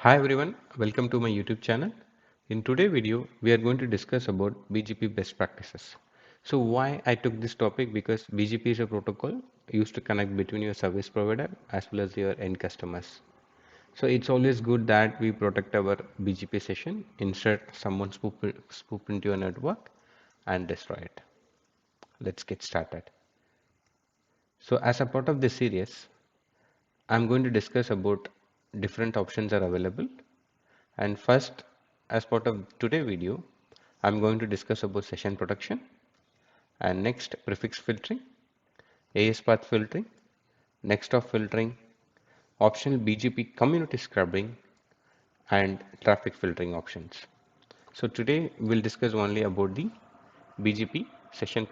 Hi everyone, welcome to my YouTube channel. In today's video, we are going to discuss about BGP best practices. So why I took this topic because BGP is a protocol used to connect between your service provider as well as your end customers. So it's always good that we protect our BGP session instead someone spook into your network and destroy it. Let's get started. So as a part of this series, I'm going to discuss about different options are available. And first, as part of today's video, I'm going to discuss about session protection and next prefix filtering, AS path filtering, next of filtering, optional BGP community scrubbing, and traffic filtering options. So today we'll discuss only about the BGP session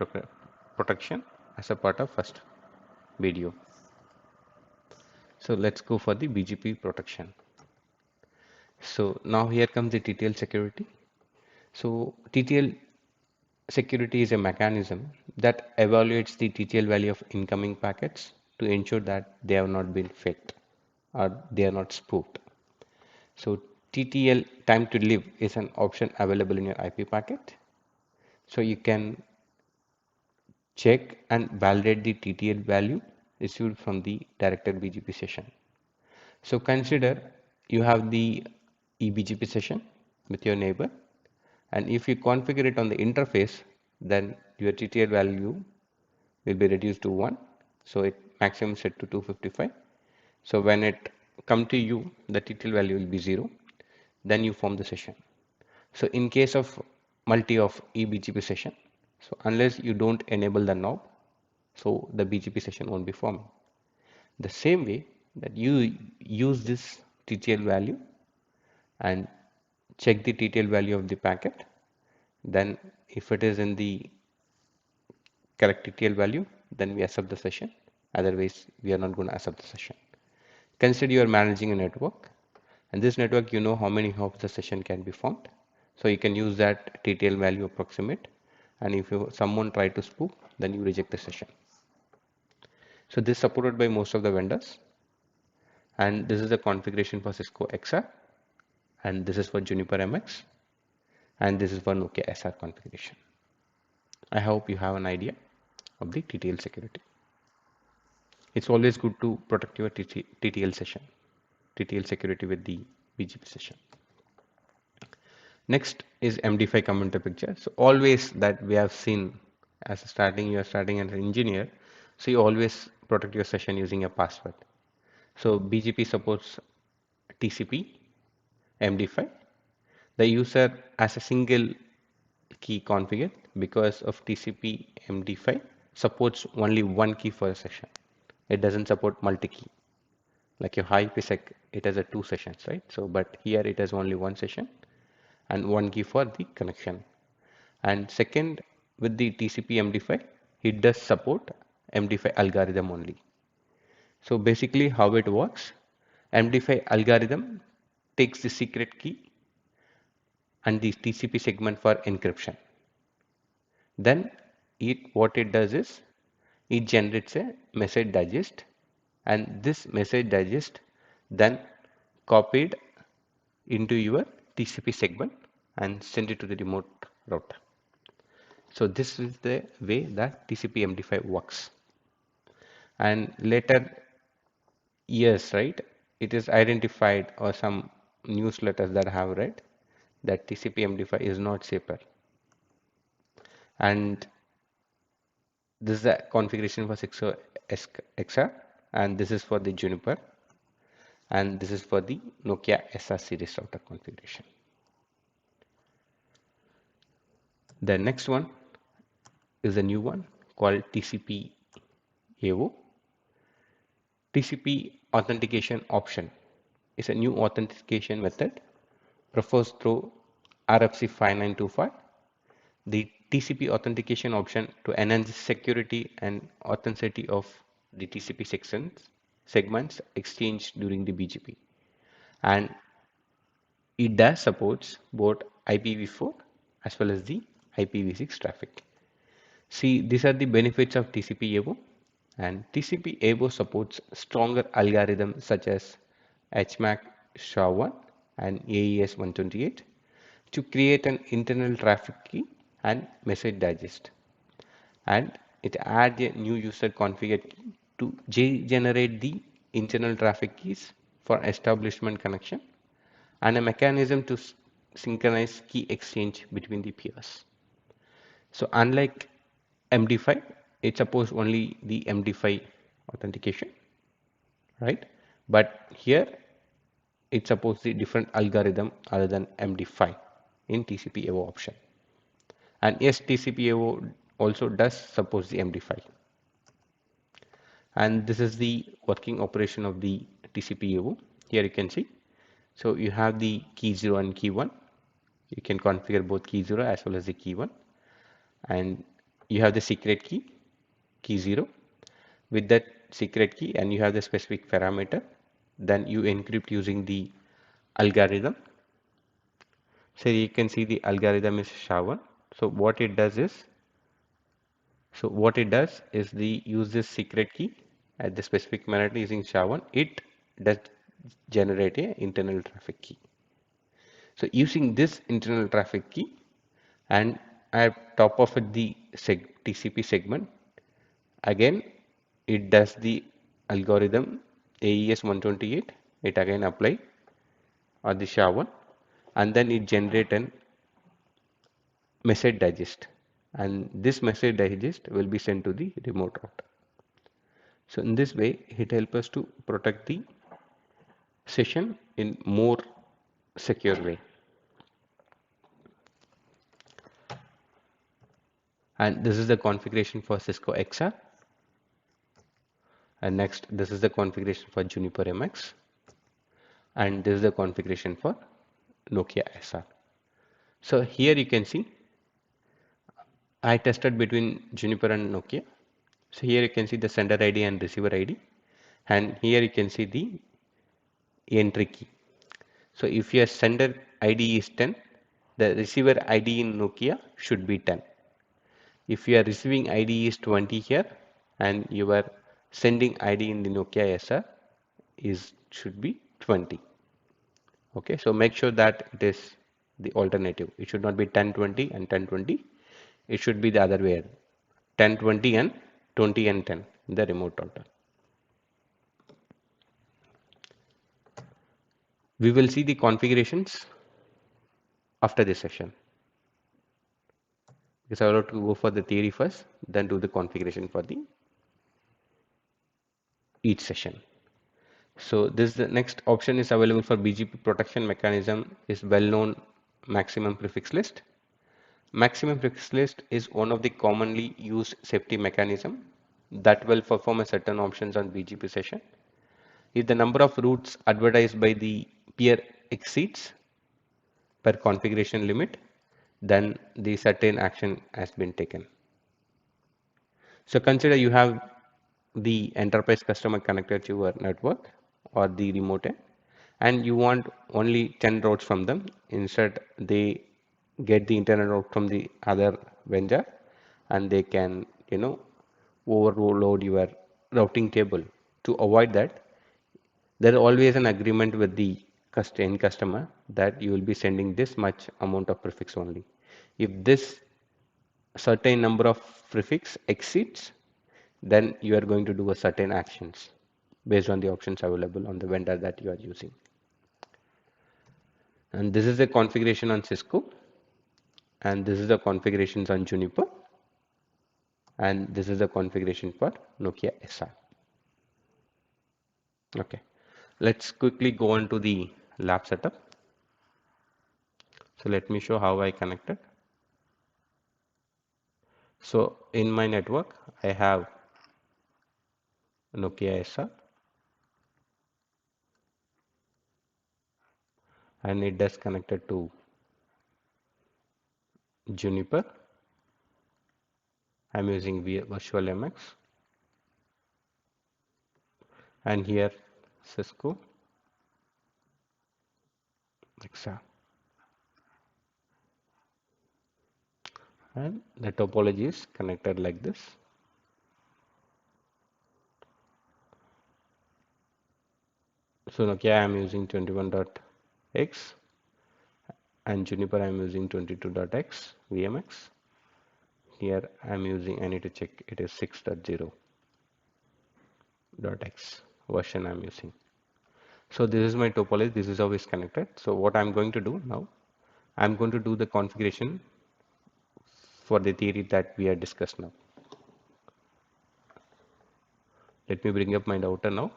protection as a part of first video. So let's go for the BGP protection. So now here comes the TTL security. So TTL security is a mechanism that evaluates the TTL value of incoming packets to ensure that they have not been faked or they are not spoofed. So TTL time to live is an option available in your IP packet. So you can check and validate the TTL value received from the directed BGP session. So consider you have the eBGP session with your neighbor, and if you configure it on the interface, then your TTL value will be reduced to 1. So it maximum set to 255. So when it come to you, the TTL value will be 0. Then you form the session. So in case of multi of eBGP session, so unless you don't enable the knob, so the BGP session won't be formed. The same way that you use this TTL value and check the TTL value of the packet, then if it is in the correct TTL value, then we accept the session. Otherwise, we are not going to accept the session. Consider you are managing a network, and this network you know how many hops the session can be formed. So you can use that TTL value approximate, and if someone try to spoof, then you reject the session. So this is supported by most of the vendors, and this is the configuration for Cisco XR, and this is for Juniper MX, and this is for Nokia SR configuration. I hope you have an idea of the TTL security. It's always good to protect your TTL session, TTL security with the BGP session. Next is MD5 community picture. So always that we have seen as you are starting as an engineer, so you always protect your session using a password. So BGP supports TCP, MD5. The user has a single key configured because of TCP MD5 supports only one key for a session. It doesn't support multi-key. Like your high IPsec, it has a 2 sessions, right? So, but here it has only one session and one key for the connection. And second, with the TCP MD5, it does support MD5 algorithm only. So basically how it works, MD5 algorithm takes the secret key and the TCP segment for encryption. Then what it does is it generates a message digest, and this message digest then copied into your TCP segment and send it to the remote router. So this is the way that TCP MD5 works. And later years, right, it is identified, or some newsletters that I have read, that TCP MD5 is not safer. And this is the configuration for Cisco XR, and this is for the Juniper, and this is for the Nokia SR series router configuration. The next one is a new one called TCP AO. TCP authentication option is a new authentication method proposed through RFC 5925. The TCP authentication option to enhance security and authenticity of the TCP segments exchanged during the BGP, and it does supports both IPv4 as well as the IPv6 traffic. See, these are the benefits of TCP AO, and TCP AO supports stronger algorithms such as HMAC SHA-1 and AES 128 to create an internal traffic key and message digest. And it adds a new user configure key to generate the internal traffic keys for establishment connection and a mechanism to synchronize key exchange between the peers. So unlike MD5, it supports only the MD5 authentication, right? But here it supports the different algorithm other than MD5 in TCP AO option. And yes, TCP AO also does support the MD5. And this is the working operation of the TCP AO. Here you can see. So you have the key 0 and key 1. You can configure both key 0 as well as the key 1. And you have the secret key, key 0. With that secret key and you have the specific parameter, then you encrypt using the algorithm. So you can see the algorithm is SHA-1. So what it does is, the use this secret key at the specific parameter using SHA-1. It does generate a internal traffic key. So using this internal traffic key and at top of it the TCP segment, again it does the algorithm AES 128. It again apply or the SHA-1 and then it generate an message digest, and this message digest will be sent to the remote router. So in this way it helps us to protect the session in more secure way. And this is the configuration for Cisco XR. And next, this is the configuration for Juniper MX. And this is the configuration for Nokia SR. So here you can see I tested between Juniper and Nokia. So here you can see the sender ID and receiver ID. And here you can see the entry key. So if your sender ID is 10, the receiver ID in Nokia should be 10. If you are receiving ID is 20 here and your sending ID in the Nokia SR should be 20. Okay, so make sure that it is the alternative. It should not be 1020 and 1020. It should be the other way, 1020 and 20 and 10 in the remote router. We will see the configurations after this session, because I will have to go for the theory first, then do the configuration for the each session. So this the next option is available for BGP protection mechanism is well-known maximum prefix list. Maximum prefix list is one of the commonly used safety mechanism that will perform a certain options on BGP session. If the number of routes advertised by the peer exceeds per configuration limit, then the certain action has been taken. So consider you have the enterprise customer connected to your network or the remote end, and you want only 10 routes from them. Instead, they get the internet route from the other vendor, and they can, overload your routing table. To avoid that, there is always an agreement with the end customer that you will be sending this much amount of prefix only. If this certain number of prefix exceeds, then you are going to do a certain actions based on the options available on the vendor that you are using. And this is the configuration on Cisco, and this is the configurations on Juniper, and this is the configuration for Nokia SR. Okay, let's quickly go on to the lab setup. So let me show how I connected. So in my network, I have Nokia SR, and it is connected to Juniper. I'm using virtual MX, and here Cisco XR, and the topology is connected like this. So Nokia I am using 21.1 X, and Juniper I'm using 22.x VMX. Here I'm using, I need to check, it is 6.0.x version I'm using. So this is my topology, this is how it's connected. So what I'm going to do now, I'm going to do the configuration for the theory that we have discussed now. Let me bring up my router now.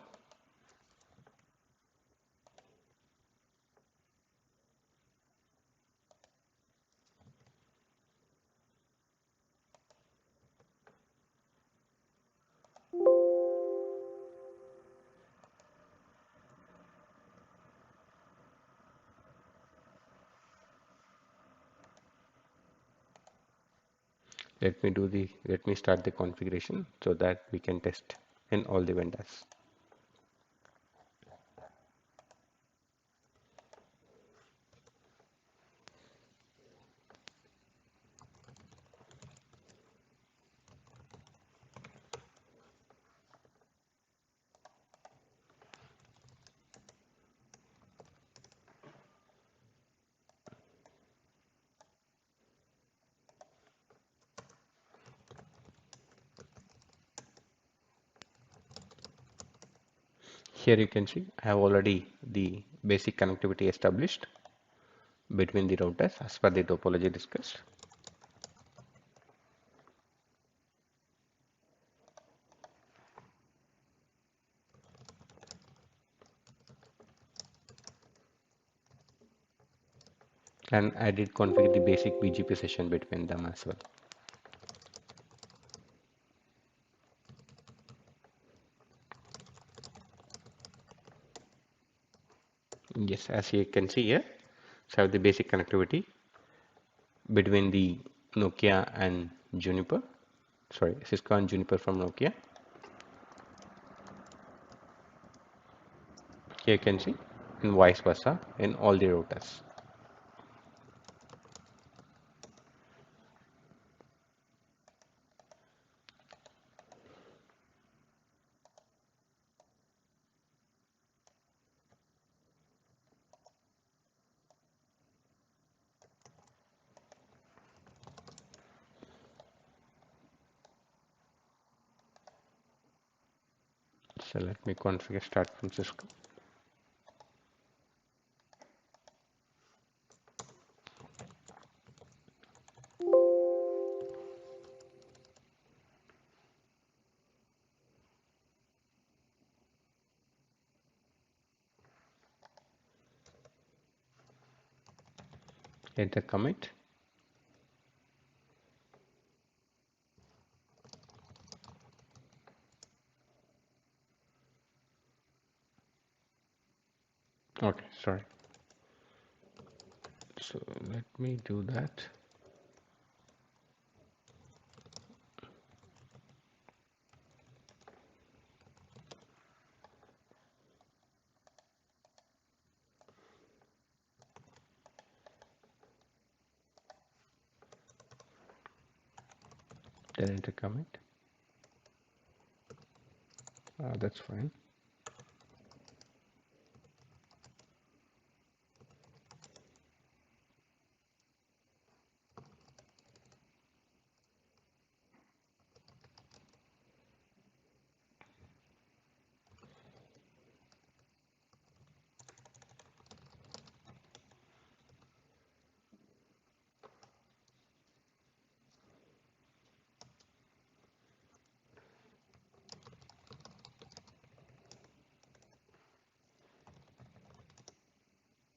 Let me start the configuration so that we can test in all the vendors. Here you can see I have already the basic connectivity established between the routers as per the topology discussed. And I did configure the basic BGP session between them as well. Yes, as you can see here, so I have the basic connectivity between the Nokia and Juniper, sorry, Cisco and Juniper from Nokia. Here you can see, and vice versa in all the routers. So let me configure start from Cisco. Enter commit. Okay, sorry. So let me do that. Then enter commit. That's fine.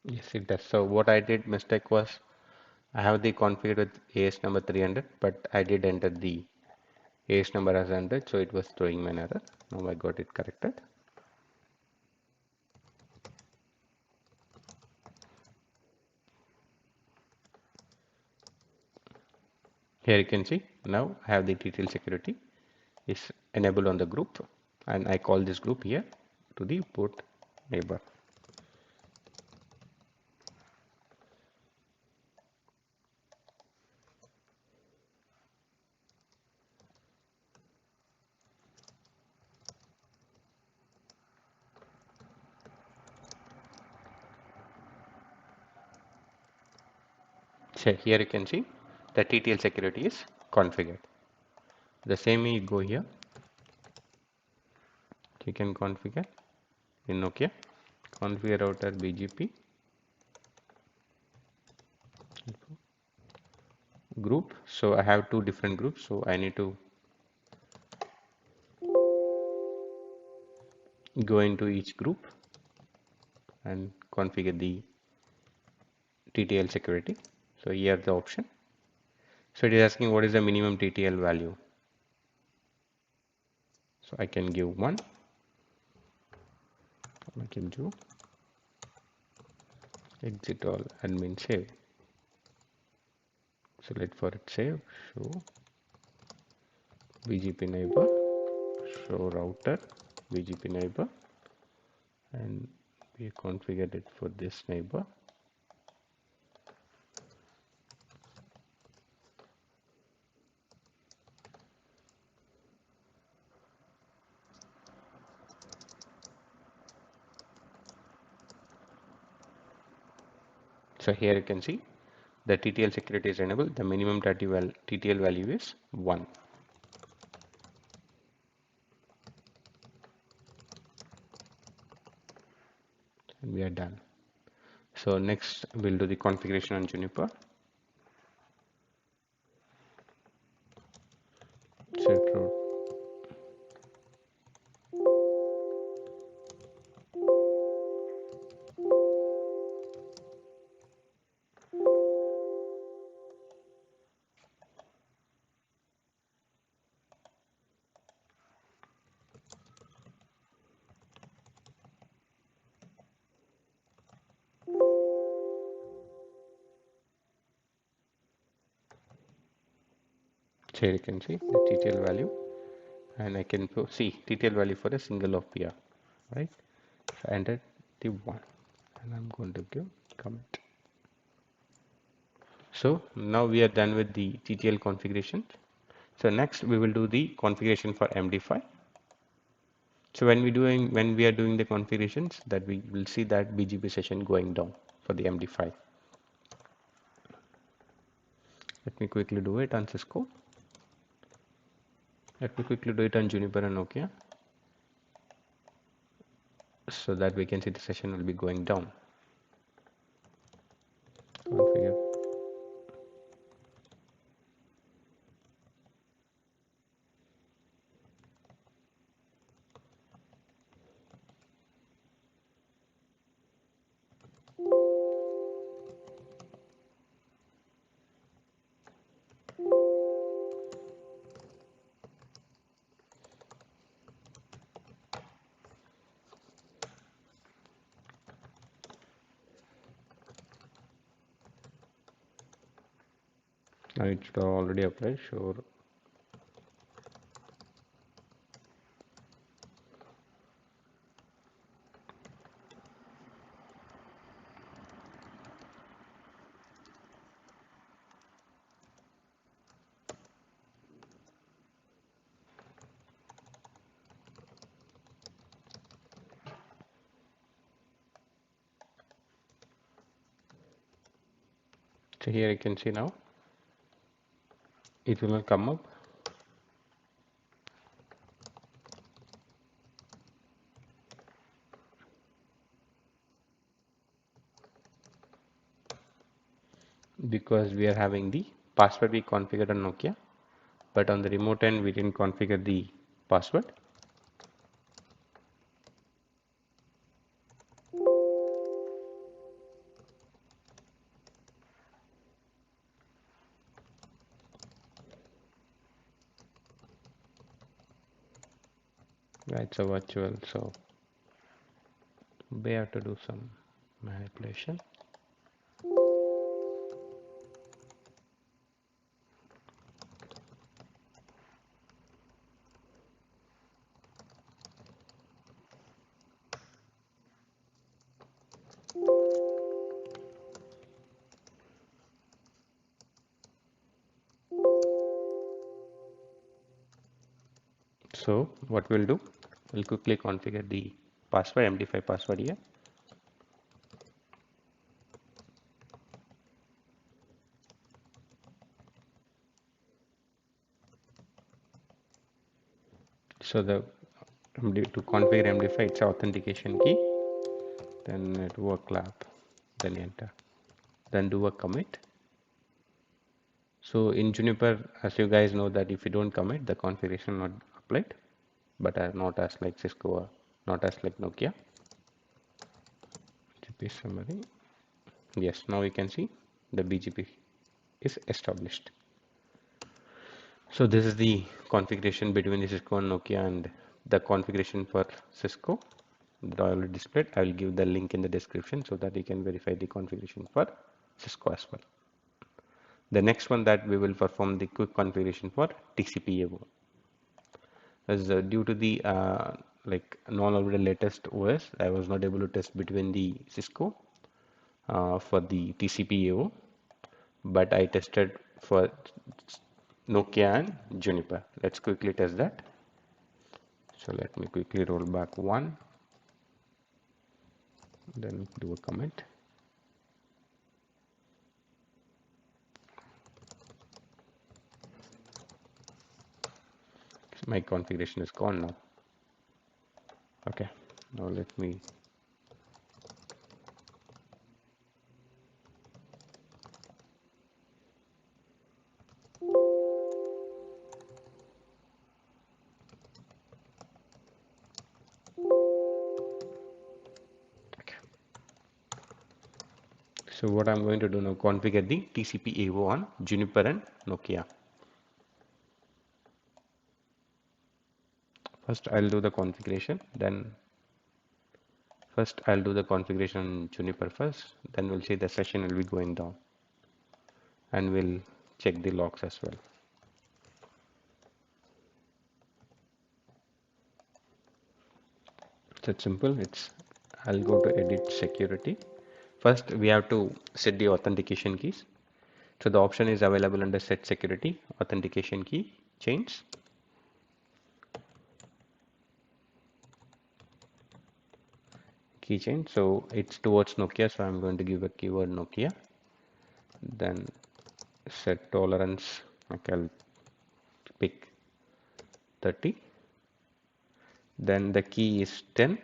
Yes, it does. So what I did mistake was I have the configured with AS number 300, but I did enter the AS number as 100, so it was throwing me an error. Now I got it corrected. Here you can see now I have the TTL security is enabled on the group, and I call this group here to the port neighbor. So here you can see the TTL security is configured. The same way you go here, you can configure in Nokia, configure router BGP group. So I have two different groups, so I need to go into each group and configure the TTL security. So here the option. So it is asking what is the minimum TTL value. So I can give 1. I can do exit all admin save. So let for it save, show BGP neighbor, show router BGP neighbor, and we configured it for this neighbor. So here you can see the TTL security is enabled. The minimum TTL value is 1. And we are done. So next we'll do the configuration on Juniper. Set route. So here you can see the TTL value, and I can see TTL value for a single of PR, right? So enter the 1, and I'm going to give comment. So now we are done with the TTL configuration. So next we will do the configuration for MD5. So when we are doing the configurations, that we will see that BGP session going down for the MD5. Let me quickly do it on Cisco. Let me quickly do it on Juniper and Nokia, so that we can see the session will be going down. Configure. Now it's already applied. Sure. So here you can see now it will not come up. Because we are having the password we configured on Nokia, but on the remote end we didn't configure the password. It's a virtual, so we have to do some manipulation. So what we'll do, we'll quickly configure the password, MD5 password here. So the to configure MD5, it's authentication key, then network lab, then enter, then do a commit. So in Juniper, as you guys know, that if you don't commit, the configuration not applied, but not as like Cisco or not as like Nokia. BGP summary. Yes, now you can see the BGP is established. So this is the configuration between the Cisco and Nokia, and the configuration for Cisco that I already displayed. I will give the link in the description so that you can verify the configuration for Cisco as well. The next one that we will perform the quick configuration for TCP AO. As due to the like non latest OS, I was not able to test between the Cisco for the TCP AO, but I tested for Nokia and Juniper. Let's quickly test that. So let me quickly roll back one, then do a commit. My configuration is gone now. Okay, now let me so what I'm going to do now, configure the TCP AO on Juniper and Nokia. First I'll do the configuration, then first I'll do the configuration on Juniper first, then we'll see the session will be going down, and we'll check the logs as well. It's simple. I'll go to edit security. First we have to set the authentication keys. So the option is available under set security, authentication key, chains. Keychain. So it's towards Nokia, so I'm going to give a keyword Nokia. Then set tolerance, like I'll pick 30. Then the key is 10.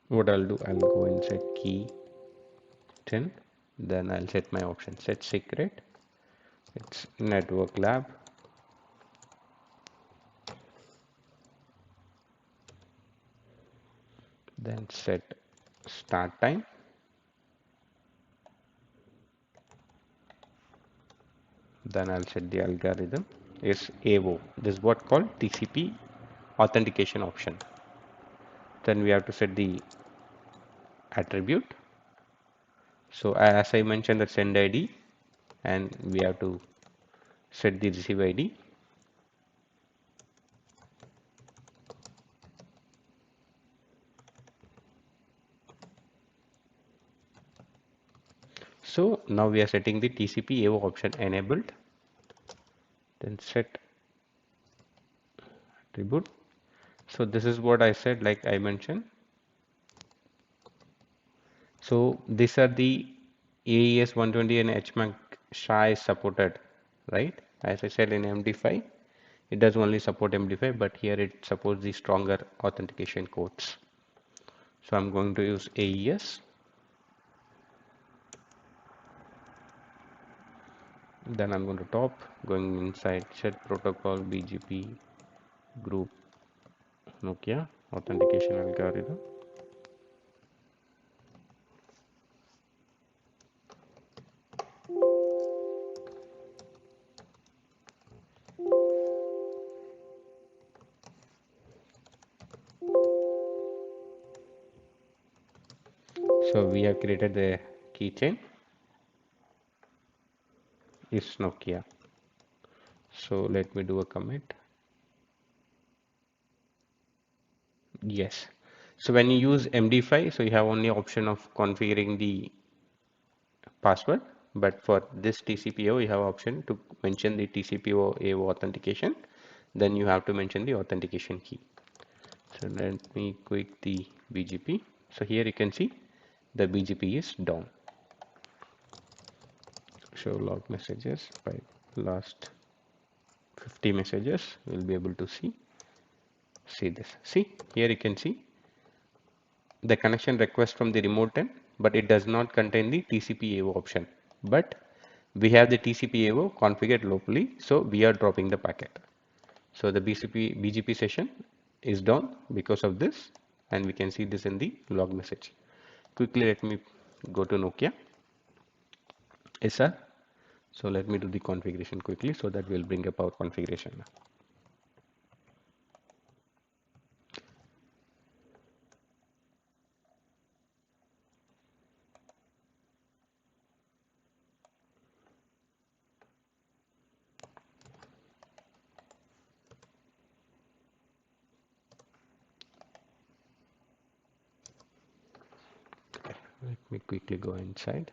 What I'll do, I'll go and set key 10. Then I'll set my option, set secret. It's network lab. Then set start time. Then I'll set the algorithm is AO. This is what called TCP authentication option. Then we have to set the attribute. So as I mentioned, the send ID, and we have to set the receive ID. So now we are setting the TCP AO option enabled. Then set attribute. So this is what I said, like I mentioned. So these are the AES 120 and HMAC SHA is supported, right? As I said, in MD5, it does only support MD5, but here it supports the stronger authentication codes. So I'm going to use AES. Then I'm going to top, going inside set protocol BGP group Nokia authentication algorithm. So we have created the keychain is Nokia. So let me do a commit. Yes. So when you use MD5, so you have only option of configuring the password, but for this TCP AO, you have option to mention the TCP AO authentication. Then you have to mention the authentication key. So let me quit the BGP. So here you can see the BGP is down. show log messages by last 50 messages. We'll be able to see this. See here, you can see the connection request from the remote end, but it does not contain the TCP AO option. But we have the TCP AO configured locally, so we are dropping the packet. So the BGP session is down because of this, and we can see this in the log message. Quickly, let me go to Nokia. Yes, sir. So let me do the configuration quickly so that we'll bring up our configuration. Let me quickly go inside.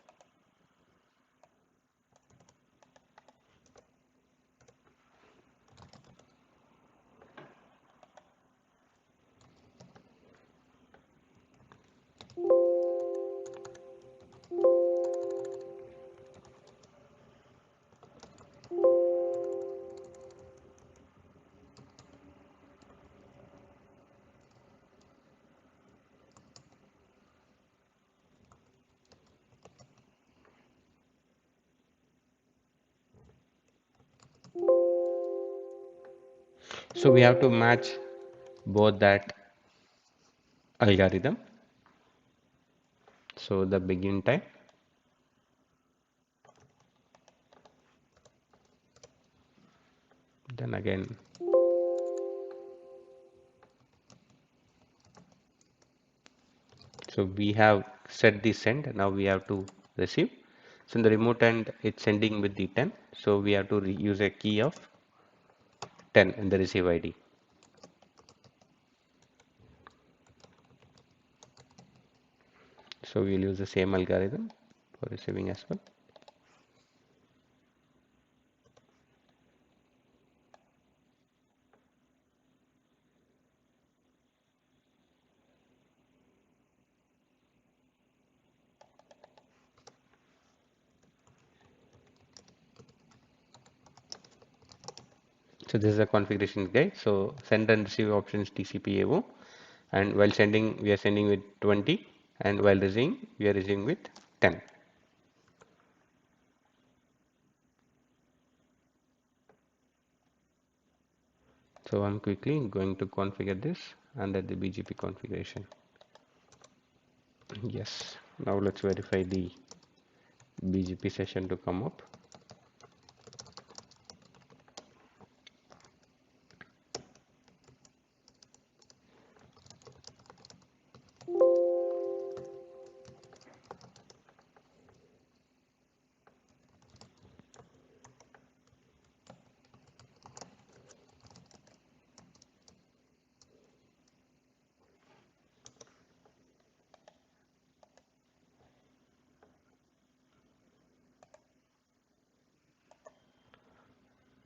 So we have to match both that algorithm. So the begin time, then again so we have set the send, now we have to receive. So in the remote end it's sending with the 10, so we have to use a key of 10 in the receive ID. So we'll use the same algorithm for receiving as well. So this is a configuration guide. So send and receive option is TCP AO, and while sending we are sending with 20, and while receiving we are receiving with 10. So I'm quickly going to configure this under the BGP configuration. Yes, now let's verify the BGP session to come up.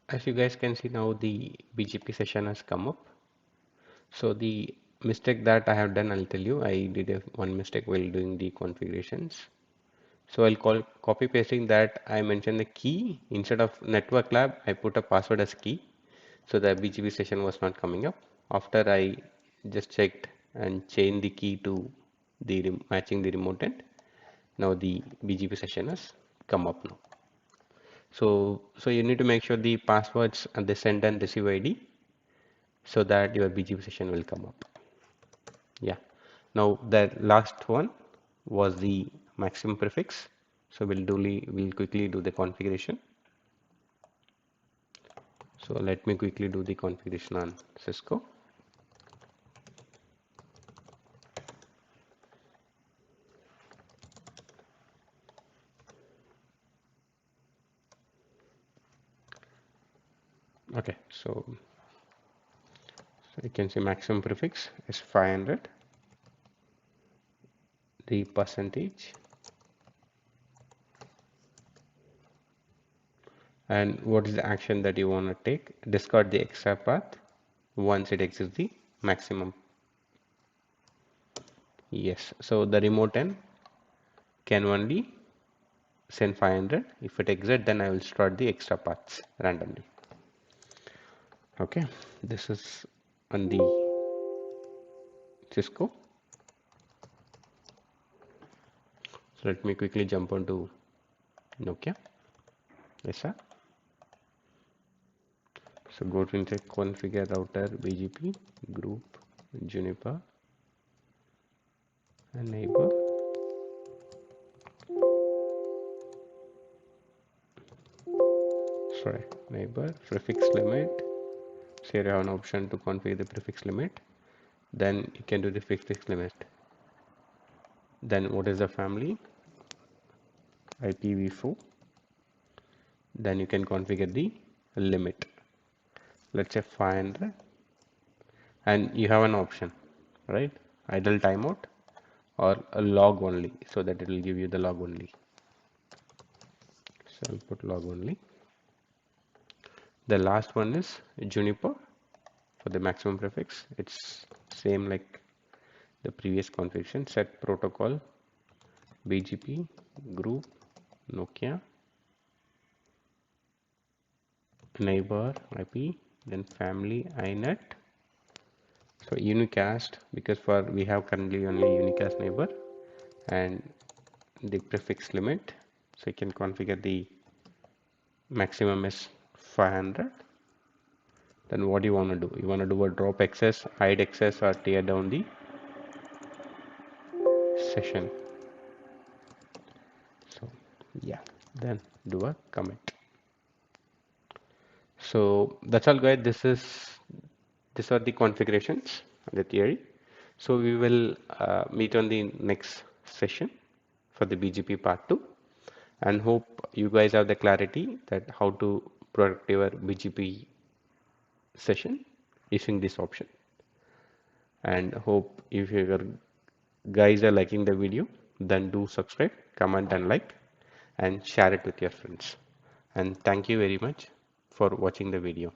As you guys can see, now the BGP session has come up. So the mistake that I have done, I'll tell you, I did one mistake while doing the configurations. So I'll copy pasting that I mentioned the key instead of network lab, I put a password as key. So the BGP session was not coming up. After I just checked and changed the key to the matching the remote end. Now the BGP session has come up now. So you need to make sure the passwords and the send and receive ID so that your BGP session will come up. Yeah. Now the last one was the maximum prefix. So we'll quickly do the configuration. So let me quickly do the configuration on Cisco. Okay, so you can see maximum prefix is 500. The percentage, and what is the action that you want to take? Discard the extra path once it exceeds the maximum. Yes, so the remote end can only send 500. If it exits, then I will start the extra paths randomly. Okay, this is on the Cisco. So let me quickly jump onto Nokia. Yes, sir. So go to inside configure router BGP group Juniper and neighbor. Sorry, neighbor prefix limit. So here you have an option to configure the prefix limit. Then you can do the prefix limit. Then what is the family? IPv4. Then you can configure the limit. Let's say 500. And you have an option, right? Idle timeout or a log only, so that it will give you the log only. So I'll put log only. The last one is Juniper for the maximum prefix. It's same like the previous configuration. Set protocol BGP group Nokia neighbor IP, then family inet. So unicast, because for we have currently only unicast neighbor, and the prefix limit. So you can configure the maximum is 500. Then what do you want to do? You want to do a drop access, hide access, or tear down the session. So yeah, then do a commit. So that's all, guys. These are the configurations, the theory. So we will meet on the next session for the BGP part 2, and hope you guys have the clarity that how to protect your BGP session using this option. And hope if you guys are liking the video, then do subscribe, comment and like, and share it with your friends. And thank you very much for watching the video.